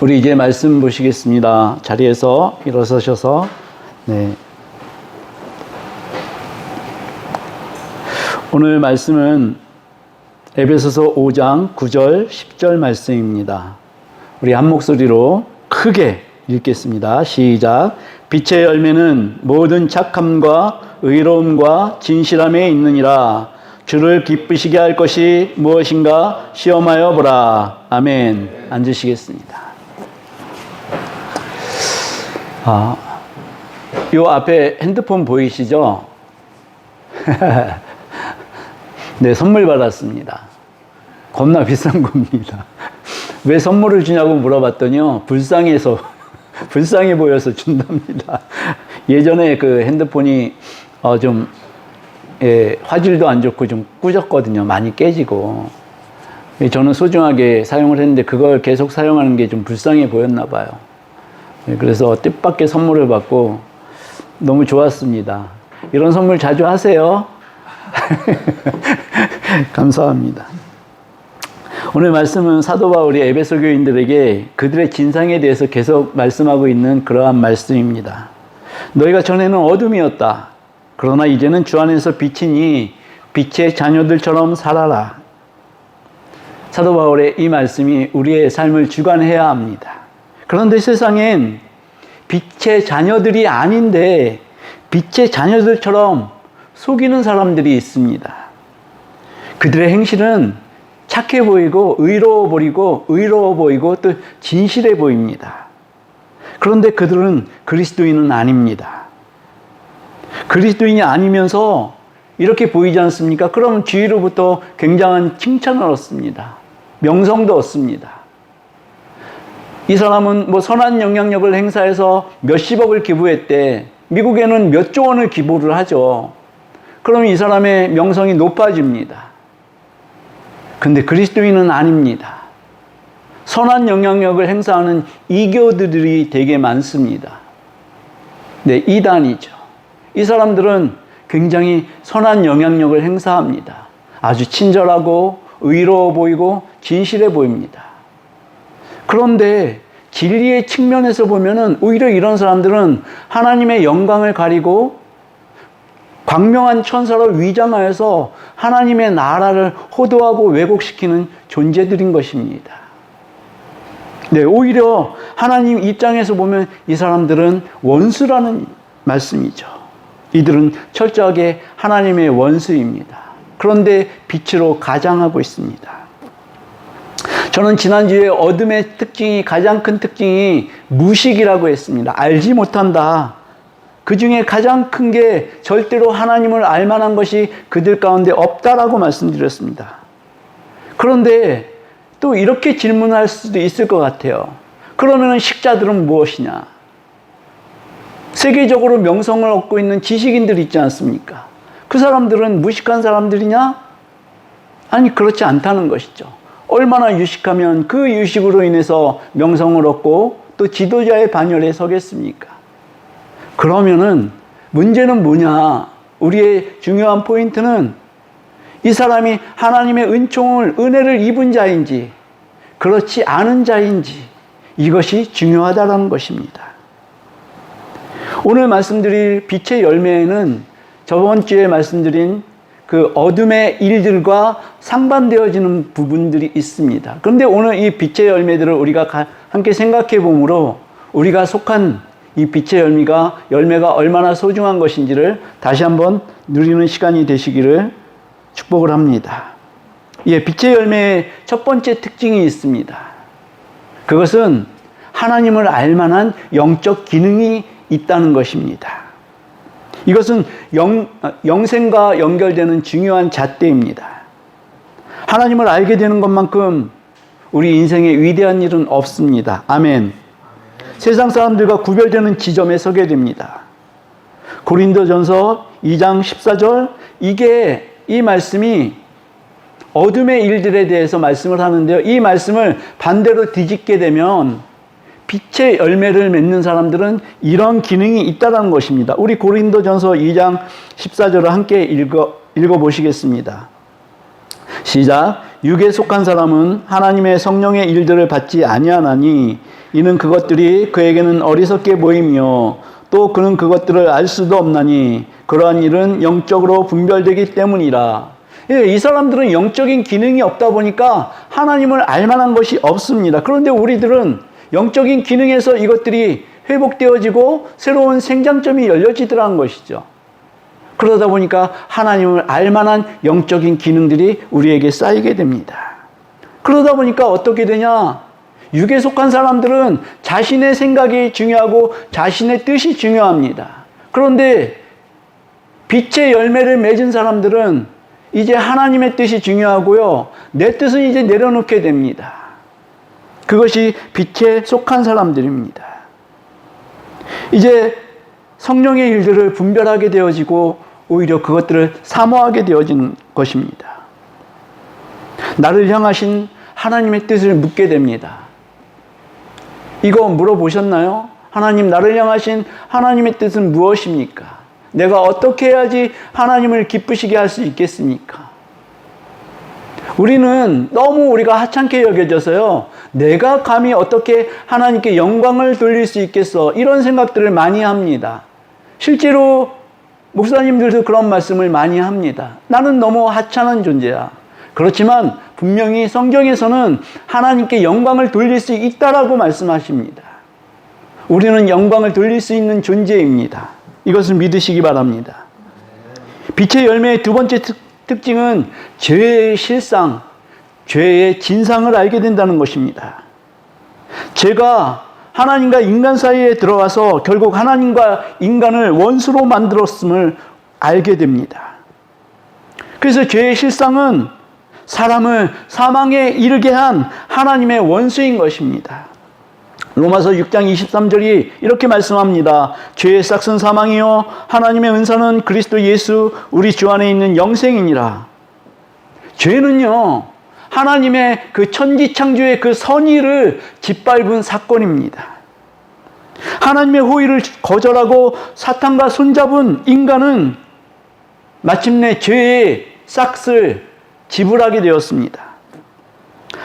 우리 이제 말씀 보시겠습니다. 자리에서 일어서셔서, 네. 오늘 말씀은 에베소서 5장 9절, 10절 말씀입니다. 우리 한 목소리로 크게 읽겠습니다. 시작. 빛의 열매는 모든 착함과 의로움과 진실함에 있느니라. 주를 기쁘시게 할 것이 무엇인가 시험하여 보라. 아멘. 앉으시겠습니다. 요 앞에 핸드폰 보이시죠? 네, 선물 받았습니다. 겁나 비싼 겁니다. 왜 선물을 주냐고 물어봤더니요, 불쌍해 보여서 준답니다. 예전에 그 핸드폰이 화질도 안 좋고 좀 꾸졌거든요. 많이 깨지고. 저는 소중하게 사용을 했는데 그걸 계속 사용하는 게 좀 불쌍해 보였나 봐요. 그래서 뜻밖의 선물을 받고 너무 좋았습니다. 이런 선물 자주 하세요. 감사합니다. 오늘 말씀은 사도 바울이 에베소 교인들에게 그들의 진상에 대해서 계속 말씀하고 있는 그러한 말씀입니다. 너희가 전에는 어둠이었다. 그러나 이제는 주 안에서 빛이니 빛의 자녀들처럼 살아라. 사도 바울의 이 말씀이 우리의 삶을 주관해야 합니다. 그런데 세상엔 빛의 자녀들이 아닌데 빛의 자녀들처럼 속이는 사람들이 있습니다. 그들의 행실은 착해 보이고 의로워 보이고 또 진실해 보입니다. 그런데 그들은 그리스도인은 아닙니다. 그리스도인이 아니면서 이렇게 보이지 않습니까? 그럼 주위로부터 굉장한 칭찬을 얻습니다. 명성도 얻습니다. 이 사람은 선한 영향력을 행사해서 몇십억을 기부했대. 미국에는 몇 조 원을 기부를 하죠. 그럼 이 사람의 명성이 높아집니다. 근데 그리스도인은 아닙니다. 선한 영향력을 행사하는 이교도들이 되게 많습니다. 네, 이단이죠. 이 사람들은 굉장히 선한 영향력을 행사합니다. 아주 친절하고 의로워 보이고 진실해 보입니다. 그런데 진리의 측면에서 보면은 오히려 이런 사람들은 하나님의 영광을 가리고 광명한 천사로 위장하여서 하나님의 나라를 호도하고 왜곡시키는 존재들인 것입니다. 네, 오히려 하나님 입장에서 보면 이 사람들은 원수라는 말씀이죠. 이들은 철저하게 하나님의 원수입니다. 그런데 빛으로 가장하고 있습니다. 저는 지난주에 어둠의 가장 큰 특징이 무식이라고 했습니다. 알지 못한다. 그 중에 가장 큰 게 절대로 하나님을 알 만한 것이 그들 가운데 없다라고 말씀드렸습니다. 그런데 또 이렇게 질문할 수도 있을 것 같아요. 그러면 식자들은 무엇이냐? 세계적으로 명성을 얻고 있는 지식인들이 있지 않습니까? 그 사람들은 무식한 사람들이냐? 아니, 그렇지 않다는 것이죠. 얼마나 유식하면 그 유식으로 인해서 명성을 얻고 또 지도자의 반열에 서겠습니까? 그러면은 문제는 뭐냐? 우리의 중요한 포인트는 이 사람이 하나님의 은혜를 입은 자인지 그렇지 않은 자인지 이것이 중요하다는 것입니다. 오늘 말씀드릴 빛의 열매는 저번 주에 말씀드린 그 어둠의 일들과 상반되어지는 부분들이 있습니다. 그런데 오늘 이 빛의 열매들을 우리가 함께 생각해 보므로 우리가 속한 이 빛의 열매가 얼마나 소중한 것인지를 다시 한번 누리는 시간이 되시기를 축복을 합니다. 예, 빛의 열매의 첫 번째 특징이 있습니다. 그것은 하나님을 알 만한 영적 기능이 있다는 것입니다. 이것은 영생과 연결되는 중요한 잣대입니다. 하나님을 알게 되는 것만큼 우리 인생에 위대한 일은 없습니다. 아멘. 세상 사람들과 구별되는 지점에 서게 됩니다. 고린도전서 2장 14절, 이 말씀이 어둠의 일들에 대해서 말씀을 하는데요. 이 말씀을 반대로 뒤집게 되면 빛의 열매를 맺는 사람들은 이런 기능이 있다는 것입니다. 우리 고린도전서 2장 14절을 함께 읽어보시겠습니다. 시작. 육에 속한 사람은 하나님의 성령의 일들을 받지 아니하나니 이는 그것들이 그에게는 어리석게 보이며 또 그는 그것들을 알 수도 없나니 그러한 일은 영적으로 분별되기 때문이라. 이 사람들은 영적인 기능이 없다 보니까 하나님을 알 만한 것이 없습니다. 그런데 우리들은 영적인 기능에서 이것들이 회복되어지고 새로운 생장점이 열려지더라는 것이죠. 그러다 보니까 하나님을 알 만한 영적인 기능들이 우리에게 쌓이게 됩니다. 그러다 보니까 어떻게 되냐? 육에 속한 사람들은 자신의 생각이 중요하고 자신의 뜻이 중요합니다. 그런데 빛의 열매를 맺은 사람들은 이제 하나님의 뜻이 중요하고요. 내 뜻은 이제 내려놓게 됩니다. 그것이 빛에 속한 사람들입니다. 이제 성령의 일들을 분별하게 되어지고 오히려 그것들을 사모하게 되어지는 것입니다. 나를 향하신 하나님의 뜻을 묻게 됩니다. 이거 물어보셨나요? 하나님, 나를 향하신 하나님의 뜻은 무엇입니까? 내가 어떻게 해야지 하나님을 기쁘시게 할 수 있겠습니까? 우리는 너무 우리가 하찮게 여겨져서요. 내가 감히 어떻게 하나님께 영광을 돌릴 수 있겠어? 이런 생각들을 많이 합니다. 실제로 목사님들도 그런 말씀을 많이 합니다. 나는 너무 하찮은 존재야. 그렇지만 분명히 성경에서는 하나님께 영광을 돌릴 수 있다라고 말씀하십니다. 우리는 영광을 돌릴 수 있는 존재입니다. 이것을 믿으시기 바랍니다. 빛의 열매의 두 번째 특징은 죄의 실상, 죄의 진상을 알게 된다는 것입니다. 죄가 하나님과 인간 사이에 들어와서 결국 하나님과 인간을 원수로 만들었음을 알게 됩니다. 그래서 죄의 실상은 사람을 사망에 이르게 한 하나님의 원수인 것입니다. 로마서 6장 23절이 이렇게 말씀합니다. 죄의 싹은 사망이요 하나님의 은사는 그리스도 예수 우리 주 안에 있는 영생이니라. 죄는요, 하나님의 그 천지창조의 그 선의를 짓밟은 사건입니다. 하나님의 호의를 거절하고 사탄과 손잡은 인간은 마침내 죄의 싹을 지불하게 되었습니다.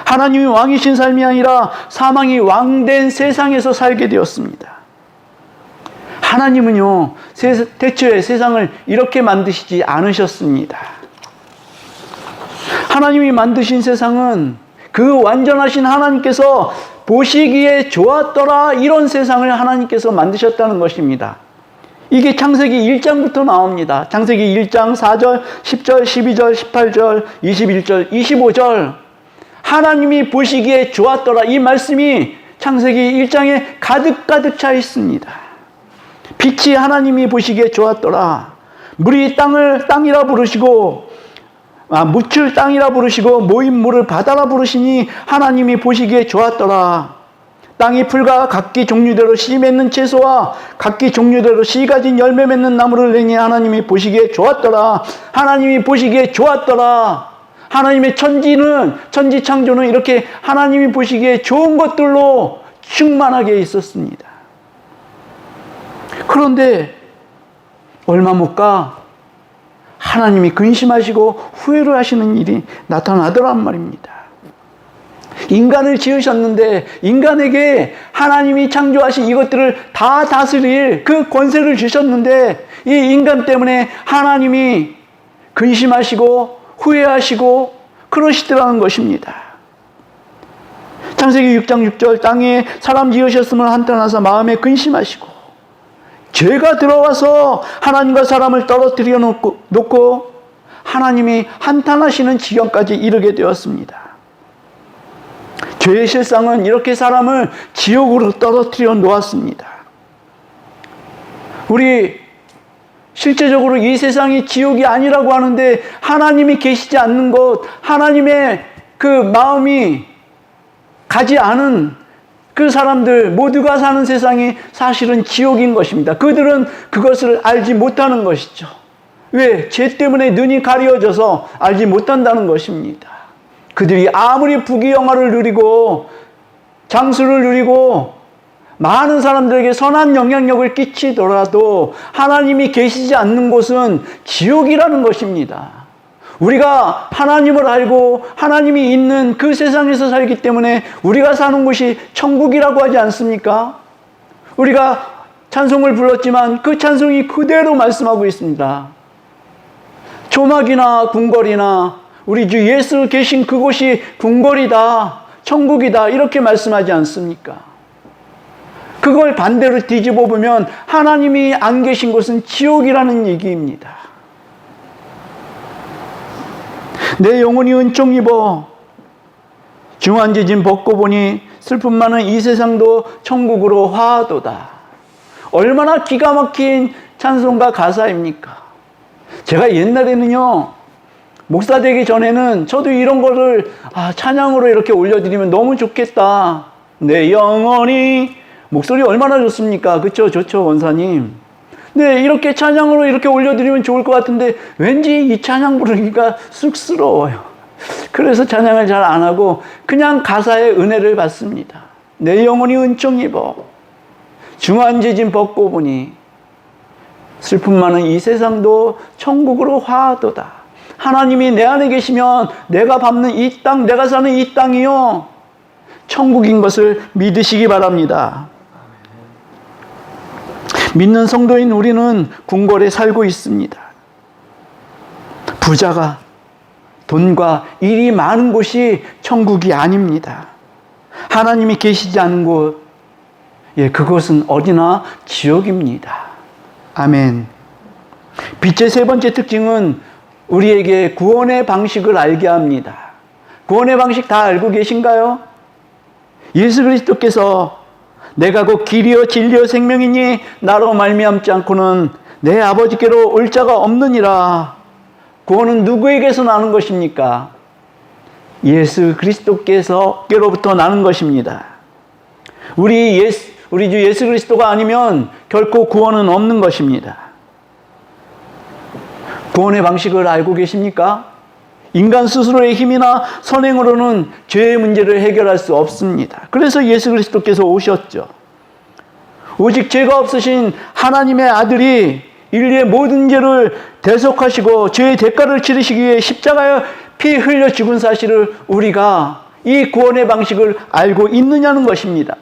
하나님이 왕이신 삶이 아니라 사망이 왕된 세상에서 살게 되었습니다. 하나님은요, 태초에 세상을 이렇게 만드시지 않으셨습니다. 하나님이 만드신 세상은 그 완전하신 하나님께서 보시기에 좋았더라, 이런 세상을 하나님께서 만드셨다는 것입니다. 이게 창세기 1장부터 나옵니다. 창세기 1장 4절, 10절, 12절, 18절, 21절, 25절. 하나님이 보시기에 좋았더라, 이 말씀이 창세기 1장에 가득 차 있습니다. 빛이 하나님이 보시기에 좋았더라. 물이 땅을 땅이라 부르시고 묻힐 땅이라 부르시고 모인 물을 바다라 부르시니 하나님이 보시기에 좋았더라. 땅이 풀과 각기 종류대로 씨 맺는 채소와 각기 종류대로 씨 가진 열매 맺는 나무를 내니 하나님이 보시기에 좋았더라. 하나님이 보시기에 좋았더라. 하나님의 천지 창조는 이렇게 하나님이 보시기에 좋은 것들로 충만하게 있었습니다. 그런데 얼마 못 가 하나님이 근심하시고 후회를 하시는 일이 나타나더란 말입니다. 인간을 지으셨는데 인간에게 하나님이 창조하신 이것들을 다 다스릴 그 권세를 주셨는데 이 인간 때문에 하나님이 근심하시고 후회하시고 그러시더라는 것입니다. 창세기 6장 6절 땅에 사람 지으셨음을 한탄하사 마음에 근심하시고 죄가 들어와서 하나님과 사람을 떨어뜨려 놓고 하나님이 한탄하시는 지경까지 이르게 되었습니다. 죄의 실상은 이렇게 사람을 지옥으로 떨어뜨려 놓았습니다. 우리 실제적으로 이 세상이 지옥이 아니라고 하는데 하나님이 계시지 않는 곳, 하나님의 그 마음이 가지 않은 그 사람들 모두가 사는 세상이 사실은 지옥인 것입니다. 그들은 그것을 알지 못하는 것이죠. 왜? 죄 때문에 눈이 가려져서 알지 못한다는 것입니다. 그들이 아무리 부귀영화를 누리고 장수를 누리고 많은 사람들에게 선한 영향력을 끼치더라도 하나님이 계시지 않는 곳은 지옥이라는 것입니다. 우리가 하나님을 알고 하나님이 있는 그 세상에서 살기 때문에 우리가 사는 곳이 천국이라고 하지 않습니까? 우리가 찬송을 불렀지만 그 찬송이 그대로 말씀하고 있습니다. 조막이나 궁궐이나 우리 주 예수 계신 그곳이 궁궐이다, 천국이다 이렇게 말씀하지 않습니까? 그걸 반대로 뒤집어 보면 하나님이 안 계신 곳은 지옥이라는 얘기입니다. 내 영혼이 은총 입어 중환제진 벗고 보니 슬픔 많은 이 세상도 천국으로 화하도다. 얼마나 기가 막힌 찬송가 가사입니까? 제가 옛날에는요, 목사 되기 전에는 저도 이런 거를 찬양으로 이렇게 올려드리면 너무 좋겠다. 내 영혼이 목소리 얼마나 좋습니까? 그쵸? 좋죠, 원사님. 네, 이렇게 찬양으로 이렇게 올려드리면 좋을 것 같은데 왠지 이 찬양 부르기가 쑥스러워요. 그래서 찬양을 잘 안 하고 그냥 가사의 은혜를 받습니다. 내 영혼이 은총 입어 중환제진 벗고 보니 슬픔 많은 이 세상도 천국으로 화하도다. 하나님이 내 안에 계시면 내가 밟는 이 땅, 내가 사는 이 땅이요 천국인 것을 믿으시기 바랍니다. 믿는 성도인 우리는 궁궐에 살고 있습니다. 부자가 돈과 일이 많은 곳이 천국이 아닙니다. 하나님이 계시지 않은 곳, 그것은 어디나 지옥입니다. 아멘. 빛의 세 번째 특징은 우리에게 구원의 방식을 알게 합니다. 구원의 방식 다 알고 계신가요? 예수 그리스도께서 내가 곧 길이요 진리요 생명이니 나로 말미암지 않고는 내 아버지께로 올 자가 없느니라. 구원은 누구에게서 나는 것입니까? 예수 그리스도께로부터 나는 것입니다. 우리 주 예수 그리스도가 아니면 결코 구원은 없는 것입니다. 구원의 방식을 알고 계십니까? 인간 스스로의 힘이나 선행으로는 죄의 문제를 해결할 수 없습니다. 그래서 예수 그리스도께서 오셨죠. 오직 죄가 없으신 하나님의 아들이 인류의 모든 죄를 대속하시고 죄의 대가를 치르시기 위해 십자가에 피 흘려 죽은 사실을 우리가 이 구원의 방식을 알고 있느냐는 것입니다.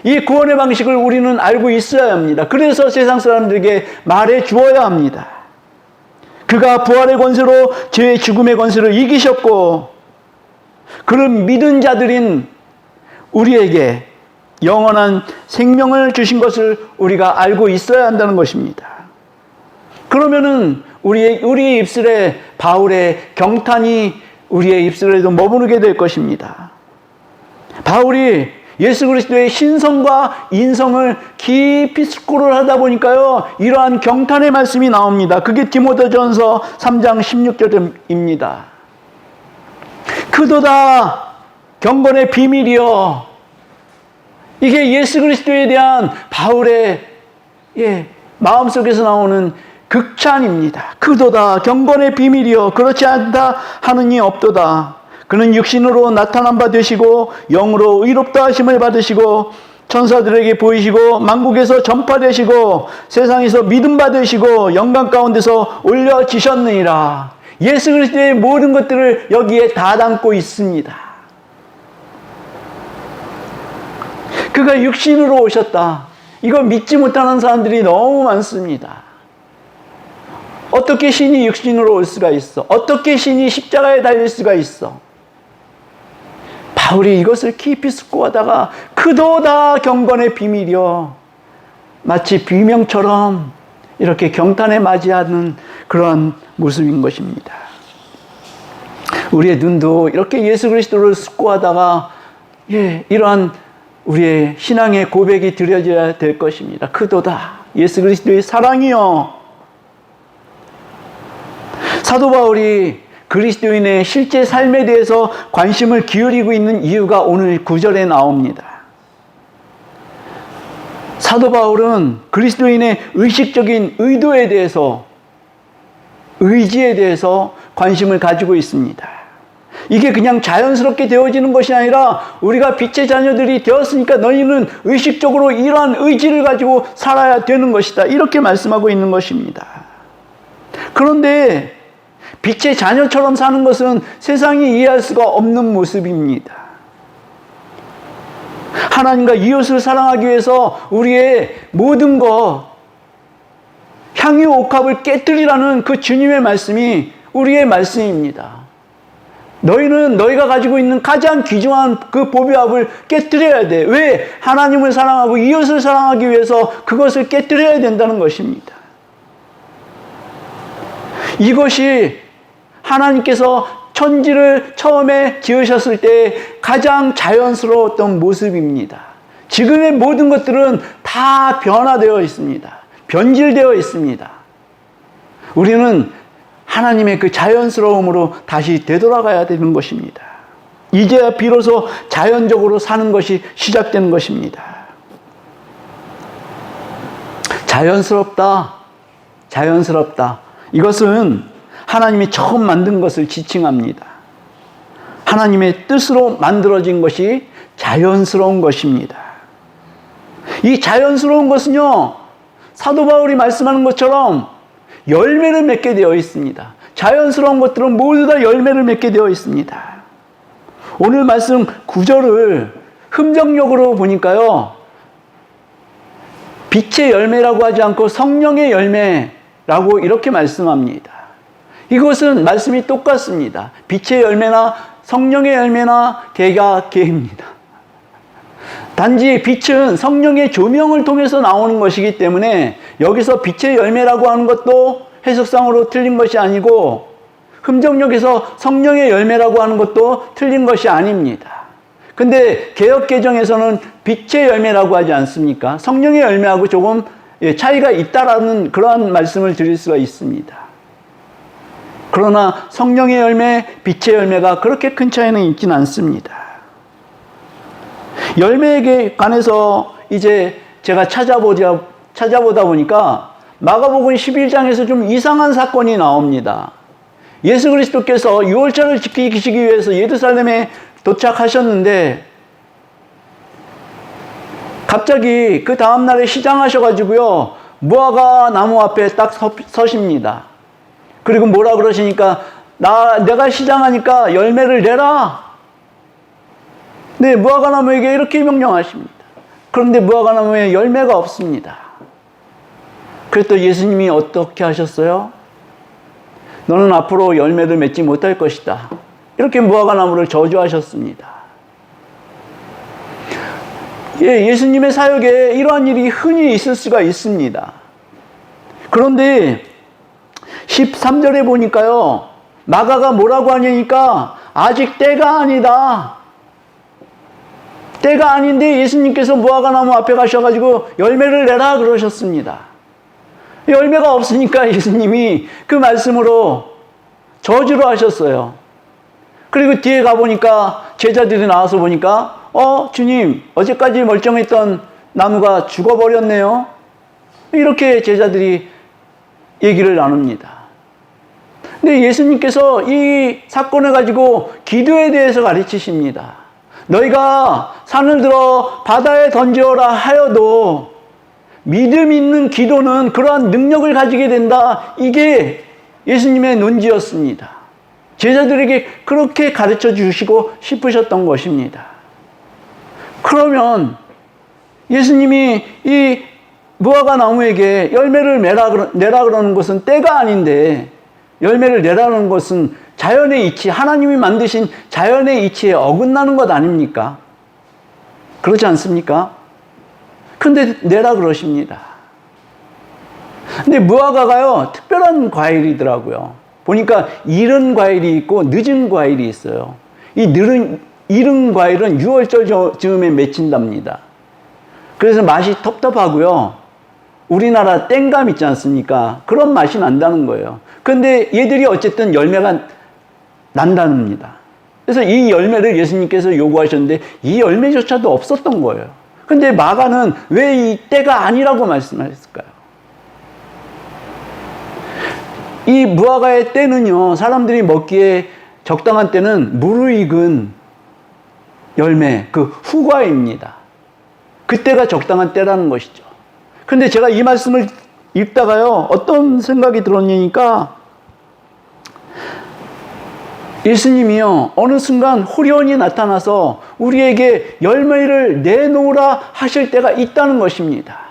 이 구원의 방식을 우리는 알고 있어야 합니다. 그래서 세상 사람들에게 말해 주어야 합니다. 그가 부활의 권세로 죄의 죽음의 권세를 이기셨고 그를 믿은 자들인 우리에게 영원한 생명을 주신 것을 우리가 알고 있어야 한다는 것입니다. 그러면은 우리 입술에 바울의 경탄이 우리의 입술에도 머무르게 될 것입니다. 바울이 예수 그리스도의 신성과 인성을 깊이 숙고를 하다 보니까요, 이러한 경탄의 말씀이 나옵니다. 그게 디모데전서 3장 16절입니다. 크도다 경건의 비밀이여. 이게 예수 그리스도에 대한 바울의 마음속에서 나오는 극찬입니다. 크도다 경건의 비밀이여 그렇지 않다 하는 이 없도다. 그는 육신으로 나타난 바 되시고 영으로 의롭다 하심을 받으시고 천사들에게 보이시고 만국에서 전파되시고 세상에서 믿음 받으시고 영광 가운데서 올려지셨느니라. 예수 그리스도의 모든 것들을 여기에 다 담고 있습니다. 그가 육신으로 오셨다. 이거 믿지 못하는 사람들이 너무 많습니다. 어떻게 신이 육신으로 올 수가 있어? 어떻게 신이 십자가에 달릴 수가 있어? 바울이 이것을 깊이 숙고하다가 크도다 경건의 비밀이여, 마치 비명처럼 이렇게 경탄에 맞이하는 그런 모습인 것입니다. 우리의 눈도 이렇게 예수 그리스도를 숙고하다가 이러한 우리의 신앙의 고백이 드려져야 될 것입니다. 크도다 예수 그리스도의 사랑이여. 사도 바울이 그리스도인의 실제 삶에 대해서 관심을 기울이고 있는 이유가 오늘 9절에 나옵니다. 사도 바울은 그리스도인의 의식적인 의도에 대해서, 의지에 대해서 관심을 가지고 있습니다. 이게 그냥 자연스럽게 되어지는 것이 아니라 우리가 빛의 자녀들이 되었으니까 너희는 의식적으로 이러한 의지를 가지고 살아야 되는 것이다. 이렇게 말씀하고 있는 것입니다. 그런데 빛의 자녀처럼 사는 것은 세상이 이해할 수가 없는 모습입니다. 하나님과 이웃을 사랑하기 위해서 우리의 모든 것, 향유 옥합을 깨뜨리라는 그 주님의 말씀이 우리의 말씀입니다. 너희는 너희가 가지고 있는 가장 귀중한 그 보배압을 깨뜨려야 돼. 왜? 하나님을 사랑하고 이웃을 사랑하기 위해서 그것을 깨뜨려야 된다는 것입니다. 이것이 하나님께서 천지를 처음에 지으셨을 때 가장 자연스러웠던 모습입니다. 지금의 모든 것들은 다 변화되어 있습니다. 변질되어 있습니다. 우리는 하나님의 그 자연스러움으로 다시 되돌아가야 되는 것입니다. 이제야 비로소 자연적으로 사는 것이 시작되는 것입니다. 자연스럽다. 자연스럽다. 이것은 하나님이 처음 만든 것을 지칭합니다. 하나님의 뜻으로 만들어진 것이 자연스러운 것입니다. 이 자연스러운 것은요, 사도 바울이 말씀하는 것처럼 열매를 맺게 되어 있습니다. 자연스러운 것들은 모두 다 열매를 맺게 되어 있습니다. 오늘 말씀 9절을 흠정역으로 보니까요, 빛의 열매라고 하지 않고 성령의 열매라고 이렇게 말씀합니다. 이것은 말씀이 똑같습니다. 빛의 열매나 성령의 열매나 개가 개입니다. 단지 빛은 성령의 조명을 통해서 나오는 것이기 때문에 여기서 빛의 열매라고 하는 것도 해석상으로 틀린 것이 아니고, 흠정역에서 성령의 열매라고 하는 것도 틀린 것이 아닙니다. 근데 개역개정에서는 빛의 열매라고 하지 않습니까? 성령의 열매하고 조금 차이가 있다라는 그러한 말씀을 드릴 수가 있습니다. 그러나 성령의 열매, 빛의 열매가 그렇게 큰 차이는 있지는 않습니다. 열매에 관해서 이제 제가 찾아보다 보니까 마가복음 11장에서 좀 이상한 사건이 나옵니다. 예수 그리스도께서 유월절을 지키시기 위해서 예루살렘에 도착하셨는데 갑자기 그 다음날에 시장하셔가지고요, 무화과 나무 앞에 딱 서십니다. 그리고 뭐라 그러시니까 내가 시장하니까 열매를 내라. 네, 무화과 나무에게 이렇게 명령하십니다. 그런데 무화과 나무에 열매가 없습니다. 그랬더니 예수님이 어떻게 하셨어요? 너는 앞으로 열매를 맺지 못할 것이다. 이렇게 무화과 나무를 저주하셨습니다. 예수님의 사역에 이러한 일이 흔히 있을 수가 있습니다. 그런데 13절에 보니까요, 마가가 뭐라고 하냐니까 아직 때가 아니다. 때가 아닌데 예수님께서 무화과 나무 앞에 가셔가지고 열매를 내라 그러셨습니다. 열매가 없으니까 예수님이 그 말씀으로 저주를 하셨어요. 그리고 뒤에 가보니까 제자들이 나와서 보니까 주님, 어제까지 멀쩡했던 나무가 죽어버렸네요. 이렇게 제자들이 얘기를 나눕니다. 근데 예수님께서 이 사건을 가지고 기도에 대해서 가르치십니다. 너희가 산을 들어 바다에 던져라 하여도 믿음 있는 기도는 그러한 능력을 가지게 된다. 이게 예수님의 논지였습니다. 제자들에게 그렇게 가르쳐 주시고 싶으셨던 것입니다. 그러면 예수님이 이 무화과 나무에게 열매를 내라 그러는 것은 때가 아닌데, 열매를 내라는 것은 자연의 이치, 하나님이 만드신 자연의 이치에 어긋나는 것 아닙니까? 그렇지 않습니까? 근데 내라 그러십니다. 근데 무화과가요, 특별한 과일이더라고요. 보니까 이른 과일이 있고 늦은 과일이 있어요. 이 이른 과일은 6월절 즈음에 맺힌답니다. 그래서 맛이 텁텁하고요, 우리나라 땡감 있지 않습니까? 그런 맛이 난다는 거예요. 근데 얘들이 어쨌든 열매가 난답니다. 그래서 이 열매를 예수님께서 요구하셨는데 이 열매조차도 없었던 거예요. 근데 마가는 왜 이 때가 아니라고 말씀하셨을까요? 이 무화과의 때는요, 사람들이 먹기에 적당한 때는 무르익은 열매, 그 후과입니다. 그때가 적당한 때라는 것이죠. 근데 제가 이 말씀을 읽다가요, 어떤 생각이 들었냐니까, 예수님이요, 어느 순간 호련히 나타나서 우리에게 열매를 내놓으라 하실 때가 있다는 것입니다.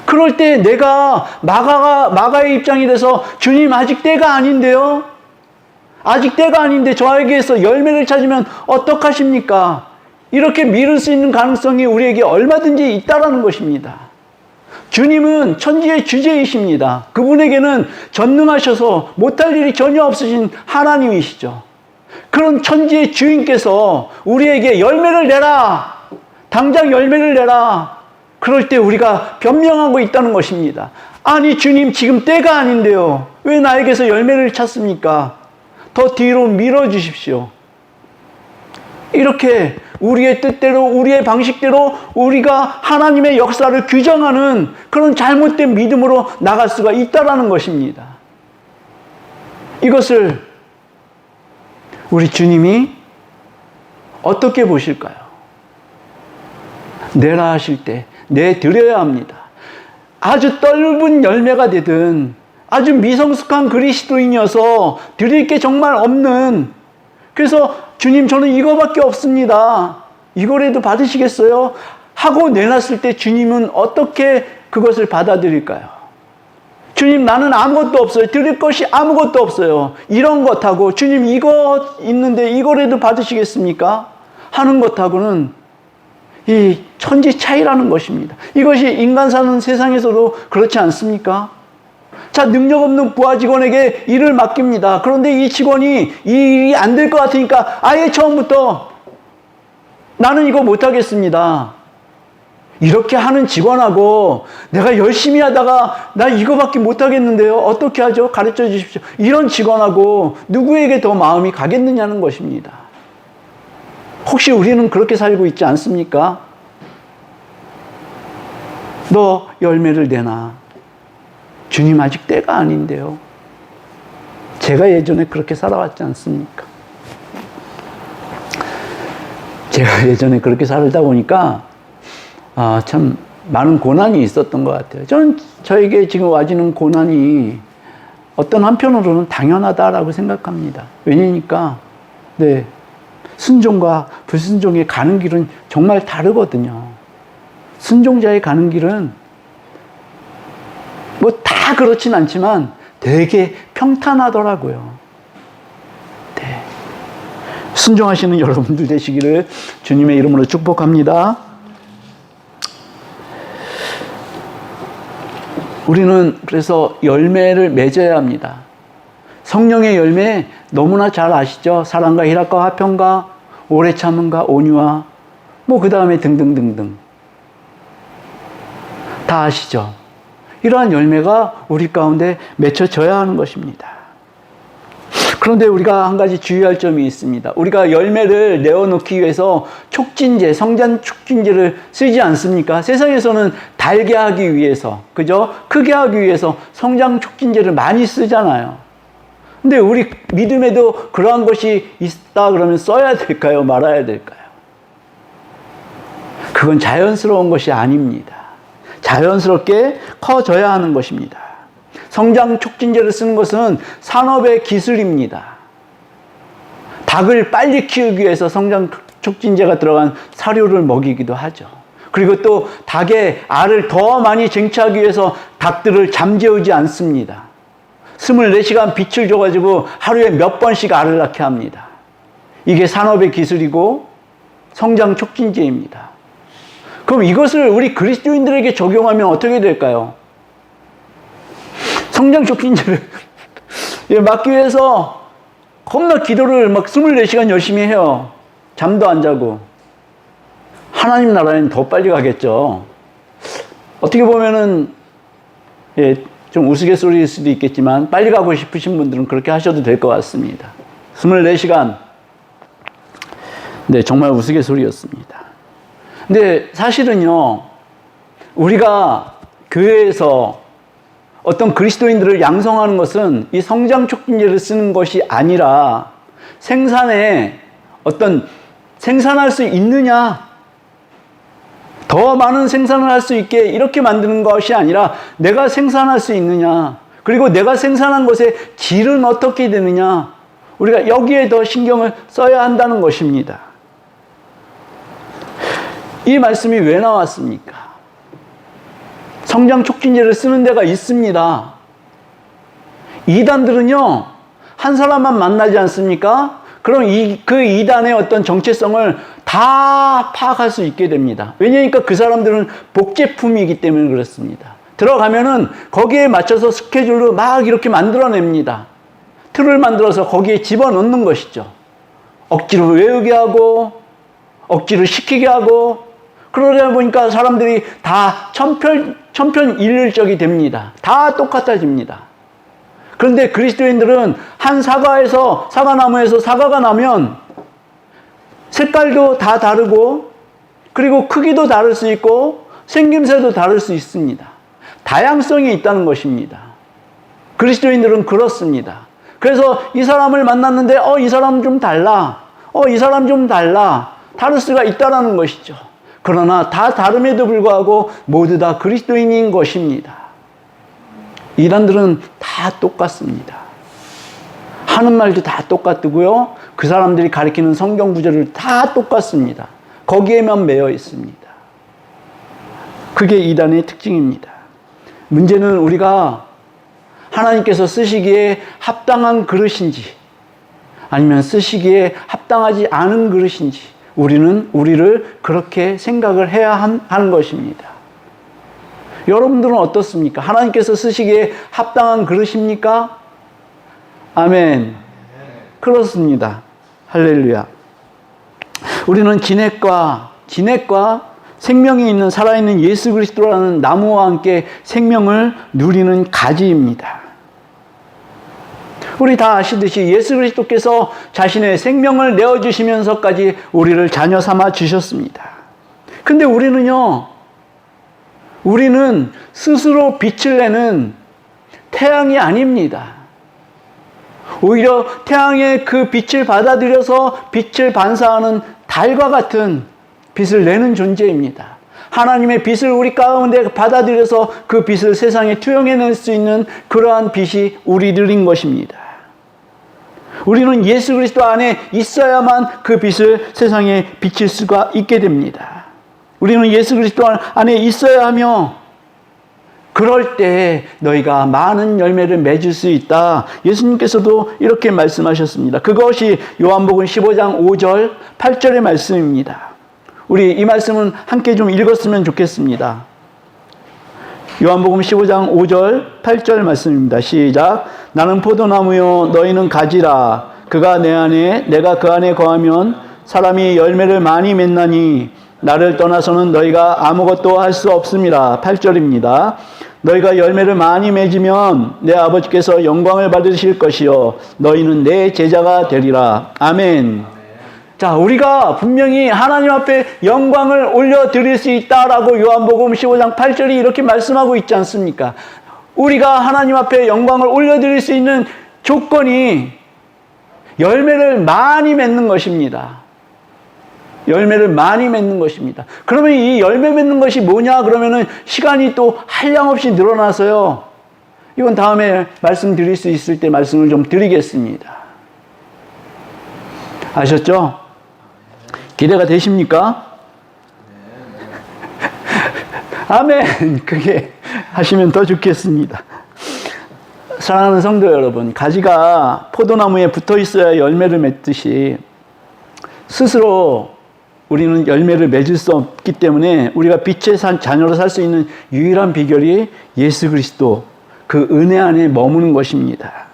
그럴 때 내가 마가의 입장이 돼서 주님 아직 때가 아닌데요? 아직 때가 아닌데 저에게서 열매를 찾으면 어떡하십니까? 이렇게 미룰 수 있는 가능성이 우리에게 얼마든지 있다라는 것입니다. 주님은 천지의 주제이십니다. 그분에게는 전능하셔서 못할 일이 전혀 없으신 하나님이시죠. 그런 천지의 주인께서 우리에게 열매를 내라! 당장 열매를 내라! 그럴 때 우리가 변명하고 있다는 것입니다. 아니 주님 지금 때가 아닌데요. 왜 나에게서 열매를 찾습니까? 더 뒤로 밀어주십시오. 이렇게 우리의 뜻대로 우리의 방식대로 우리가 하나님의 역사를 규정하는 그런 잘못된 믿음으로 나갈 수가 있다라는 것입니다. 이것을 우리 주님이 어떻게 보실까요? 내라 하실 때 내드려야 합니다. 아주 떫은 열매가 되든 아주 미성숙한 그리스도인이어서 드릴 게 정말 없는, 그래서 주님 저는 이거밖에 없습니다. 이거라도 받으시겠어요? 하고 내놨을 때 주님은 어떻게 그것을 받아들일까요? 주님 나는 아무것도 없어요. 드릴 것이 아무것도 없어요. 이런 것하고 주님 이거 있는데 이거라도 받으시겠습니까? 하는 것하고는 이 천지 차이라는 것입니다. 이것이 인간 사는 세상에서도 그렇지 않습니까? 자, 능력 없는 부하 직원에게 일을 맡깁니다. 그런데 이 직원이 이 일이 안 될 것 같으니까 아예 처음부터 나는 이거 못하겠습니다. 이렇게 하는 직원하고 내가 열심히 하다가 나 이거밖에 못하겠는데요. 어떻게 하죠? 가르쳐 주십시오. 이런 직원하고 누구에게 더 마음이 가겠느냐는 것입니다. 혹시 우리는 그렇게 살고 있지 않습니까? 너 열매를 내놔. 주님 아직 때가 아닌데요. 제가 예전에 그렇게 살아왔지 않습니까? 제가 예전에 그렇게 살다 보니까 참 많은 고난이 있었던 것 같아요. 저는 저에게 지금 와지는 고난이 어떤 한편으로는 당연하다라고 생각합니다. 왜냐니까 순종과 불순종의 가는 길은 정말 다르거든요. 순종자의 가는 길은 뭐 다 그렇진 않지만 되게 평탄하더라고요. 네. 순종하시는 여러분들 되시기를 주님의 이름으로 축복합니다. 우리는 그래서 열매를 맺어야 합니다. 성령의 열매 너무나 잘 아시죠? 사랑과 희락과 화평과 오래 참음과 온유와 그 다음에 등등등등 다 아시죠? 이러한 열매가 우리 가운데 맺혀져야 하는 것입니다. 그런데 우리가 한 가지 주의할 점이 있습니다. 우리가 열매를 내어놓기 위해서 촉진제, 성장 촉진제를 쓰지 않습니까? 세상에서는 달게 하기 위해서, 그죠? 크게 하기 위해서 성장 촉진제를 많이 쓰잖아요. 근데 우리 믿음에도 그러한 것이 있다 그러면 써야 될까요? 말아야 될까요? 그건 자연스러운 것이 아닙니다. 자연스럽게 커져야 하는 것입니다. 성장 촉진제를 쓰는 것은 산업의 기술입니다. 닭을 빨리 키우기 위해서 성장 촉진제가 들어간 사료를 먹이기도 하죠. 그리고 또 닭의 알을 더 많이 쟁취하기 위해서 닭들을 잠재우지 않습니다. 24시간 빛을 줘가지고 하루에 몇 번씩 알을 낳게 합니다. 이게 산업의 기술이고 성장 촉진제입니다. 그럼 이것을 우리 그리스도인들에게 적용하면 어떻게 될까요? 성장 촉진제를 막기 위해서 겁나 기도를 24시간 열심히 해요. 잠도 안 자고. 하나님 나라에는 더 빨리 가겠죠. 어떻게 보면은 좀 우스갯소리일 수도 있겠지만 빨리 가고 싶으신 분들은 그렇게 하셔도 될 것 같습니다. 24시간. 네, 정말 우스갯소리였습니다. 근데 사실은요, 우리가 교회에서 어떤 그리스도인들을 양성하는 것은 이 성장 촉진제를 쓰는 것이 아니라 생산에 생산할 수 있느냐, 더 많은 생산을 할 수 있게 이렇게 만드는 것이 아니라 내가 생산할 수 있느냐, 그리고 내가 생산한 것의 질은 어떻게 되느냐, 우리가 여기에 더 신경을 써야 한다는 것입니다. 이 말씀이 왜 나왔습니까? 성장 촉진제를 쓰는 데가 있습니다. 이단들은요, 한 사람만 만나지 않습니까? 그럼 그 이단의 어떤 정체성을 다 파악할 수 있게 됩니다. 왜냐니까 그 사람들은 복제품이기 때문에 그렇습니다. 들어가면은 거기에 맞춰서 스케줄로 막 이렇게 만들어냅니다. 틀을 만들어서 거기에 집어넣는 것이죠. 억지로 외우게 하고, 억지로 시키게 하고, 그러다 보니까 사람들이 다 천편일률적이 됩니다. 다 똑같아집니다. 그런데 그리스도인들은 한 사과나무에서 사과가 나면 색깔도 다 다르고, 그리고 크기도 다를 수 있고, 생김새도 다를 수 있습니다. 다양성이 있다는 것입니다. 그리스도인들은 그렇습니다. 그래서 이 사람을 만났는데, 이 사람 좀 달라. 이 사람 좀 달라. 다를 수가 있다는 것이죠. 그러나 다 다름에도 불구하고 모두 다 그리스도인인 것입니다. 이단들은 다 똑같습니다. 하는 말도 다 똑같고요. 그 사람들이 가리키는 성경 구절을 다 똑같습니다. 거기에만 매여 있습니다. 그게 이단의 특징입니다. 문제는 우리가 하나님께서 쓰시기에 합당한 그릇인지 아니면 쓰시기에 합당하지 않은 그릇인지 우리를 그렇게 생각을 해야 하는 것입니다. 여러분들은 어떻습니까? 하나님께서 쓰시기에 합당한 그릇입니까? 아멘. 그렇습니다. 할렐루야. 우리는 진액과 생명이 있는 살아있는 예수 그리스도라는 나무와 함께 생명을 누리는 가지입니다. 우리 다 아시듯이 예수 그리스도께서 자신의 생명을 내어주시면서까지 우리를 자녀 삼아 주셨습니다. 근데 우리는 스스로 빛을 내는 태양이 아닙니다. 오히려 태양의 그 빛을 받아들여서 빛을 반사하는 달과 같은 빛을 내는 존재입니다. 하나님의 빛을 우리 가운데 받아들여서 그 빛을 세상에 투영해낼 수 있는 그러한 빛이 우리들인 것입니다. 우리는 예수 그리스도 안에 있어야만 그 빛을 세상에 비칠 수가 있게 됩니다. 우리는 예수 그리스도 안에 있어야 하며 그럴 때 너희가 많은 열매를 맺을 수 있다. 예수님께서도 이렇게 말씀하셨습니다. 그것이 요한복음 15장 5절, 8절의 말씀입니다. 우리 이 말씀은 함께 좀 읽었으면 좋겠습니다. 요한복음 15장 5절, 8절 말씀입니다. 시작. 나는 포도나무요 너희는 가지라. 그가 내 안에 내가 그 안에 거하면 사람이 열매를 많이 맺나니 나를 떠나서는 너희가 아무것도 할 수 없음이라. 8절입니다. 너희가 열매를 많이 맺으면 내 아버지께서 영광을 받으실 것이요 너희는 내 제자가 되리라. 아멘. 자, 우리가 분명히 하나님 앞에 영광을 올려드릴 수 있다라고 요한복음 15장 8절이 이렇게 말씀하고 있지 않습니까? 우리가 하나님 앞에 영광을 올려드릴 수 있는 조건이 열매를 많이 맺는 것입니다. 열매를 많이 맺는 것입니다. 그러면 이 열매 맺는 것이 뭐냐? 그러면은 시간이 또 한량없이 늘어나서요. 이건 다음에 말씀드릴 수 있을 때 말씀을 좀 드리겠습니다. 아셨죠? 기대가 되십니까? 아멘. 그게 하시면 더 좋겠습니다. 사랑하는 성도 여러분, 가지가 포도나무에 붙어 있어야 열매를 맺듯이 스스로 우리는 열매를 맺을 수 없기 때문에 우리가 빛의 자녀로 살 수 있는 유일한 비결이 예수 그리스도 그 은혜 안에 머무는 것입니다.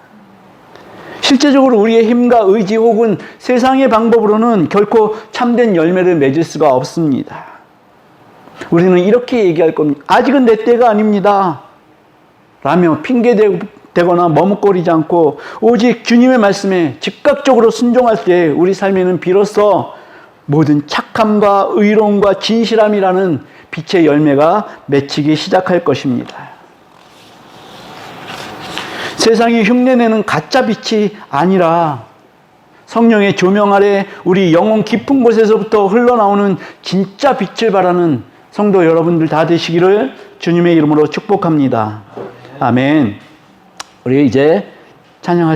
실제적으로 우리의 힘과 의지 혹은 세상의 방법으로는 결코 참된 열매를 맺을 수가 없습니다. 우리는 이렇게 얘기할 겁니다. 아직은 내 때가 아닙니다. 라며 핑계대거나 머뭇거리지 않고 오직 주님의 말씀에 즉각적으로 순종할 때 우리 삶에는 비로소 모든 착함과 의로움과 진실함이라는 빛의 열매가 맺히기 시작할 것입니다. 세상이 흉내내는 가짜 빛이 아니라 성령의 조명 아래 우리 영혼 깊은 곳에서부터 흘러나오는 진짜 빛을 바라는 성도 여러분들 다 되시기를 주님의 이름으로 축복합니다. 아멘. 우리 이제 찬양할